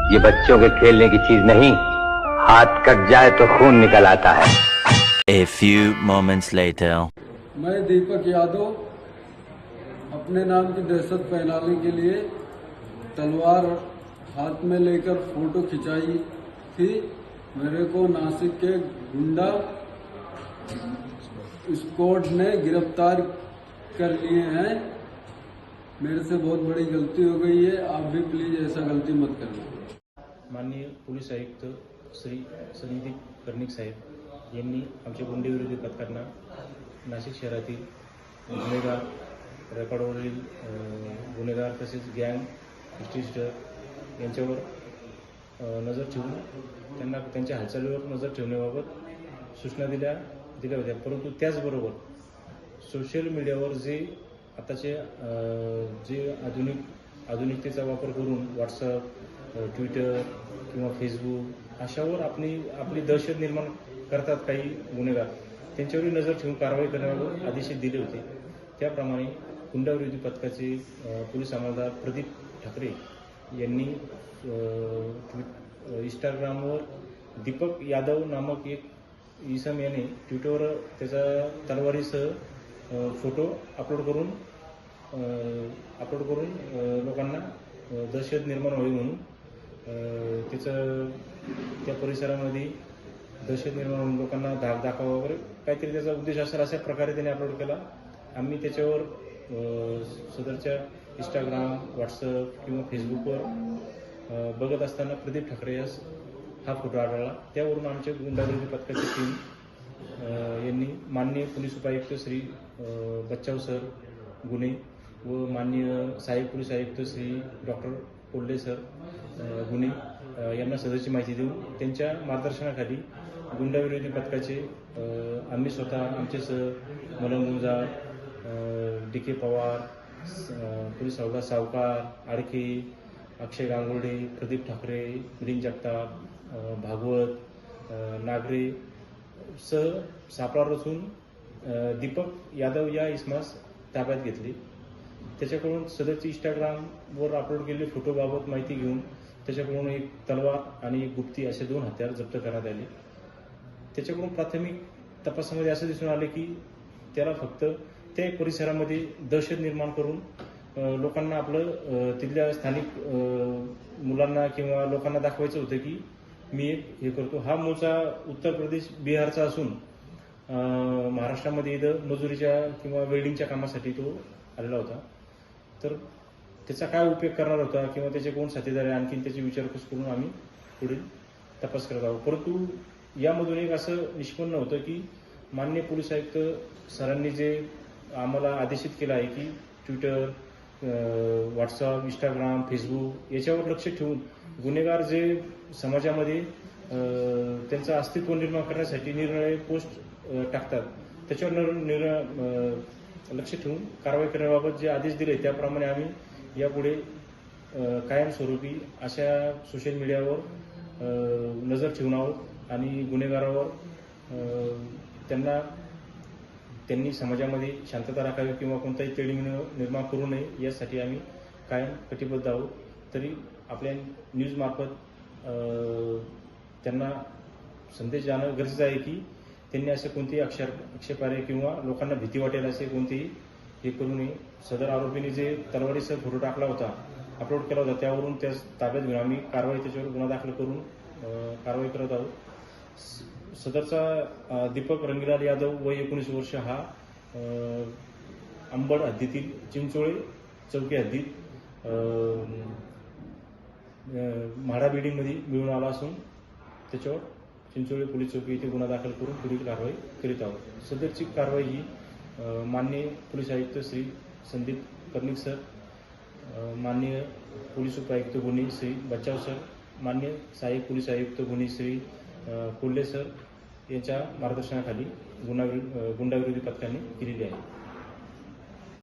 ये बच्चों के खेलने की चीज नहीं, हाथ कट जाए तो खून निकल आता है। A few moments later. मैं दीपक यादव अपने नाम की दहशत फैलाने के लिए तलवार हाथ में लेकर फोटो खिंचाई थी। मेरे को नासिक के गुंडा स्क्वाड ने गिरफ्तार कर लिए हैं। मेरे से बहुत बड़ी गलती हो गई है, आप भी प्लीज ऐसा गलती मत करना। माननीय पोलीस आयुक्त श्री संदीप कर्णिक साहेब यांनी आमच्या गुंडेविरोधी पथकांना नाशिक शहरातील गुन्हेगार, रेकॉर्डवरील गुन्हेगार तसेच गँग हिस्ट्रिस्टर यांच्यावर नजर ठेवून त्यांना त्यांच्या हालचालीवर नजर ठेवण्याबाबत सूचना दिल्या होत्या। परंतु त्याचबरोबर सोशल मीडियावर जे आताचे जे आधुनिकतेचा वापर करून व्हॉट्सअप, ट्विटर किंवा फेसबुक अशावर आपली दहशत निर्माण करतात काही गुन्हेगार, त्यांच्यावर नजर ठेवून कारवाई करण्याबाबत आदेश दिले होते। त्याप्रमाणे गुंडाविरोधी पथकाचे पोलीस अंमलदार प्रदीप ठाकरे यांनी इंस्टाग्रामवर दीपक यादव नामक एक इसम याने ट्विटरवर त्याचा तलवारीसह फोटो अपलोड करून लोकांना दहशत निर्माण होईल म्हणून त्या परिसरामध्ये दहशत निर्माण होऊन लोकांना धाक दाखवा वगैरे काहीतरी त्याचा उद्देश असेल अशा प्रकारे त्याने अपलोड केला। आम्ही त्याच्यावर सदरच्या इंस्टाग्राम, व्हॉट्सअप किंवा फेसबुकवर बघत असताना प्रदीप ठाकरे यास हा फोटो आढळला। त्यावरून आमच्या गुंडाविरोधी पथकाची टीम यांनी माननीय पोलीस उपायुक्त श्री बच्चाव सर गुन्हे व माननीय सहाय्यक पोलीस आयुक्त श्री डॉक्टर कोल्हे सर गुन्हे यांना सदरची माहिती देऊन त्यांच्या मार्गदर्शनाखाली गुंडाविरोधी पथकाचे आम्ही स्वतः आमचे सर मलंग गुंजार, DK पवार, पोलीस हवालदार सावकार, आडके, अक्षय गांगुर्डे, प्रदीप ठाकरे, मिलिंद जगताप, भागवत, नागरे सह सापळा रचून दीपक यादव या इसमास ताब्यात घेतले। त्याच्याकडून सदरची इंस्टाग्रामवर अपलोड केलेले फोटोबाबत माहिती घेऊन त्याच्याकडून एक तलवार आणि एक गुप्ती असे 2 हत्यार जप्त करण्यात आले। त्याच्याकडून प्राथमिक तपासामध्ये असं दिसून आले की त्याला फक्त त्या परिसरामध्ये दहशत निर्माण करून लोकांना आपलं तिथल्या स्थानिक मुलांना किंवा लोकांना दाखवायचं होतं की मी एक हे करतो। हा मूळचा उत्तर प्रदेश, बिहारचा असून महाराष्ट्रामध्ये इथं मजुरीच्या किंवा वेल्डिंगच्या कामासाठी तो आलेला होता। तर त्याचा काय उपयोग करणार होता किंवा त्याचे कोण साथीदार आहे आणखीन त्याची विचारपूस करून आम्ही पुढील तपास करत आहोत। परंतु यामधून एक असं निष्पन्न होतं की माननीय पोलीस आयुक्त सरांनी जे आम्हाला आदेशित केलं आहे की ट्विटर, व्हॉट्सअप, इंस्टाग्राम, फेसबुक याच्यावर लक्ष ठेवून गुन्हेगार जे समाजामध्ये त्यांचं अस्तित्व निर्माण करण्यासाठी निरनिराळे पोस्ट टाकतात, त्याच्यावर लक्ष ठेवून कारवाई करण्याबाबत जे आदेश दिले त्याप्रमाणे आम्ही यापुढे कायमस्वरूपी अशा सोशल मीडियावर नजर ठेवून आहोत आणि गुन्हेगारावर त्यांनी समाजामध्ये शांतता राखावी किंवा कोणताही तेढ निर्माण करू नये यासाठी आम्ही कायम कटिबद्ध आहोत। तरी आपल्या न्यूजमार्फत त्यांना संदेश जाणं गरजेचं आहे की त्यांनी असे कोणतेही आक्षेपार्ह किंवा लोकांना भीती वाटेल असे कोणतेही हे करू नये। सदर आरोपीने जे तलवारीसह फोटो टाकला होता, अपलोड केला होता, त्यावरून त्यास ताब्यात घेऊन आम्ही त्याच्यावर गुन्हा दाखल करून कारवाई करत आहोत। सदरचा दीपक रंगीलाल यादव वय 19 वर्ष हा अंबड हद्दीतील चिंचोळे चौकी हद्दीत म्हाडा बिल्डिंगमध्ये मिळून आला असून त्याच्यावर चिंचोळे पोलीस चौकी येथे गुन्हा दाखल करून पुढील कारवाई करीत आहोत। सदरची कारवाई ही माननीय पोलीस आयुक्त श्री संदीप कर्णिक सर, माननीय पोलीस उपायुक्त गुन्हे श्री बच्चाव सर, माननीय सहाय्यक पोलीस आयुक्त गुन्हे श्री कोल्हे सर यांच्या मार्गदर्शनाखाली गुंडाविरोधी पथकाने केलेली आहे।